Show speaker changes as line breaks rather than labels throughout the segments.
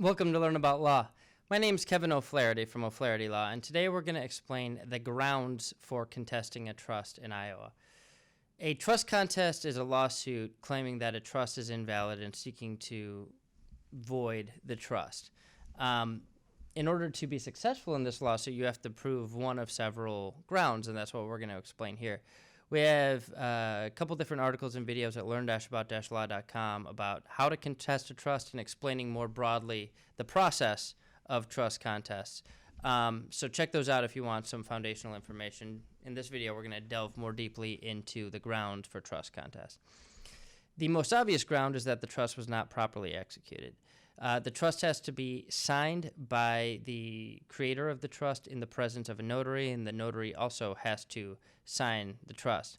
Welcome to Learn About Law. My name is Kevin O'Flaherty from O'Flaherty Law, and today we're going to explain the grounds for contesting a trust in Iowa. A trust contest is a lawsuit claiming that a trust is invalid and seeking to void the trust. In order to be successful in this lawsuit, you have to prove one of several grounds, and that's what we're going to explain here. We have a couple different articles and videos at learn-about-law.com about how to contest a trust and explaining more broadly the process of trust contests. So check those out if you want some foundational information. In this video, we're going to delve more deeply into the grounds for trust contests. The most obvious ground is that the trust was not properly executed. The trust has to be signed by the creator of the trust in the presence of a notary, and the notary also has to sign the trust.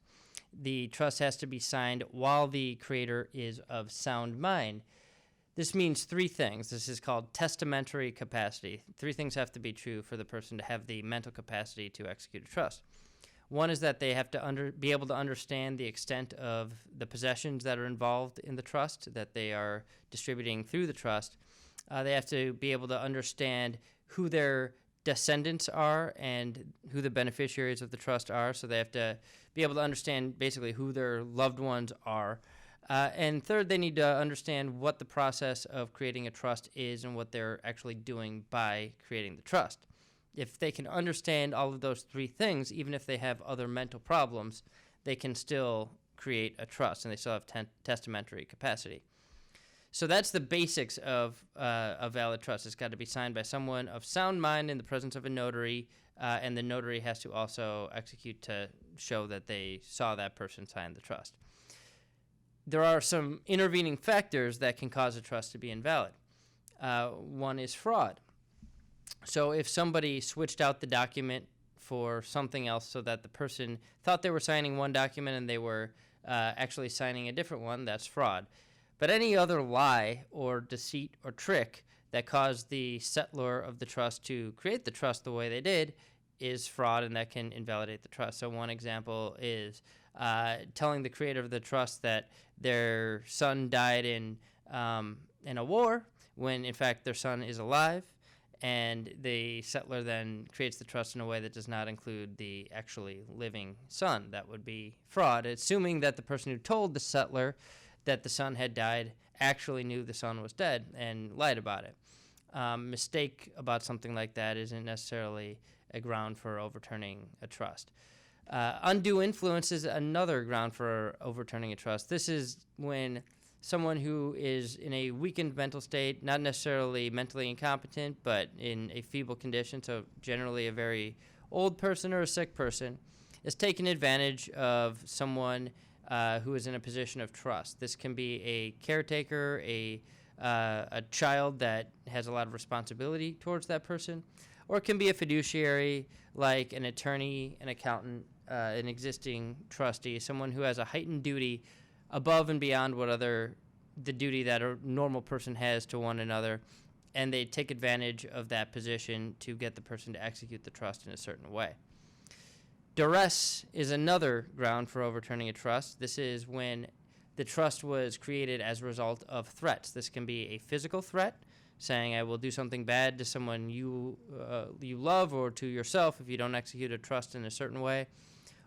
The trust has to be signed while the creator is of sound mind. This means three things. This is called testamentary capacity. Three things have to be true for the person to have the mental capacity to execute a trust. One is that they have to be able to understand the extent of the possessions that are involved in the trust that they are distributing through the trust. They have to be able to understand who their descendants are and who the beneficiaries of the trust are. So they have to be able to understand basically who their loved ones are. And third, they need to understand what the process of creating a trust is and what they're actually doing by creating the trust. If they can understand all of those three things, even if they have other mental problems, they can still create a trust, and they still have testamentary capacity. So that's the basics of a valid trust. It's got to be signed by someone of sound mind in the presence of a notary, and the notary has to also execute to show that they saw that person sign the trust. There are some intervening factors that can cause a trust to be invalid. One is fraud. So if somebody switched out the document for something else so that the person thought they were signing one document and they were actually signing a different one, that's fraud. But any other lie or deceit or trick that caused the settlor of the trust to create the trust the way they did is fraud, and that can invalidate the trust. So one example is telling the creator of the trust that their son died in a war when, in fact, their son is alive. And the settlor then creates the trust in a way that does not include the actually living son. That would be fraud, assuming that the person who told the settlor that the son had died actually knew the son was dead and lied about it. Mistake about something like that isn't necessarily a ground for overturning a trust. Undue influence is another ground for overturning a trust. This is when someone who is in a weakened mental state, not necessarily mentally incompetent, but in a feeble condition, so generally a very old person or a sick person, is taking advantage of someone who is in a position of trust. This can be a caretaker, a child that has a lot of responsibility towards that person, or it can be a fiduciary like an attorney, an accountant, an existing trustee, someone who has a heightened duty above and beyond the duty that a normal person has to one another, and they take advantage of that position to get the person to execute the trust in a certain way. Duress is another ground for overturning a trust. This is when the trust was created as a result of threats. This can be a physical threat, saying I will do something bad to someone you love or to yourself if you don't execute a trust in a certain way.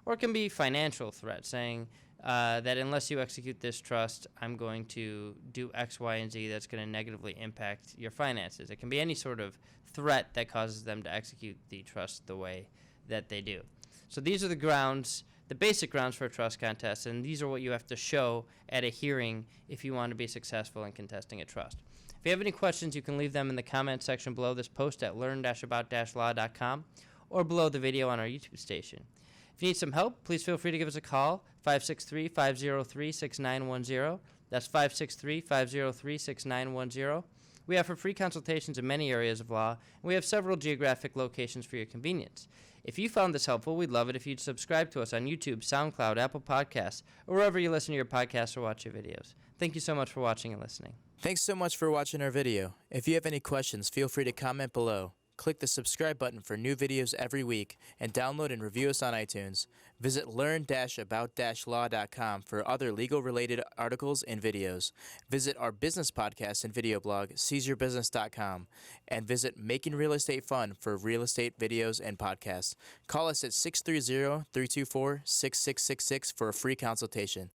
Or it can be financial threat, saying that unless you execute this trust, I'm going to do X, Y, and Z that's going to negatively impact your finances. It can be any sort of threat that causes them to execute the trust the way that they do. So these are the grounds, the basic grounds for a trust contest, and these are what you have to show at a hearing if you want to be successful in contesting a trust. If you have any questions, you can leave them in the comments section below this post at learn-about-law.com or below the video on our YouTube station. If you need some help, please feel free to give us a call, 563-503-6910. That's 563-503-6910. We offer free consultations in many areas of law, and we have several geographic locations for your convenience. If you found this helpful, we'd love it if you'd subscribe to us on YouTube, SoundCloud, Apple Podcasts, or wherever you listen to your podcasts or watch your videos. Thank you so much for watching and listening.
Thanks so much for watching our video. If you have any questions, feel free to comment below. Click the subscribe button for new videos every week and download and review us on iTunes. Visit learn-about-law.com for other legal-related articles and videos. Visit our business podcast and video blog, seizeyourbusiness.com, and visit Making Real Estate Fun for real estate videos and podcasts. Call us at 630-324-6666 for a free consultation.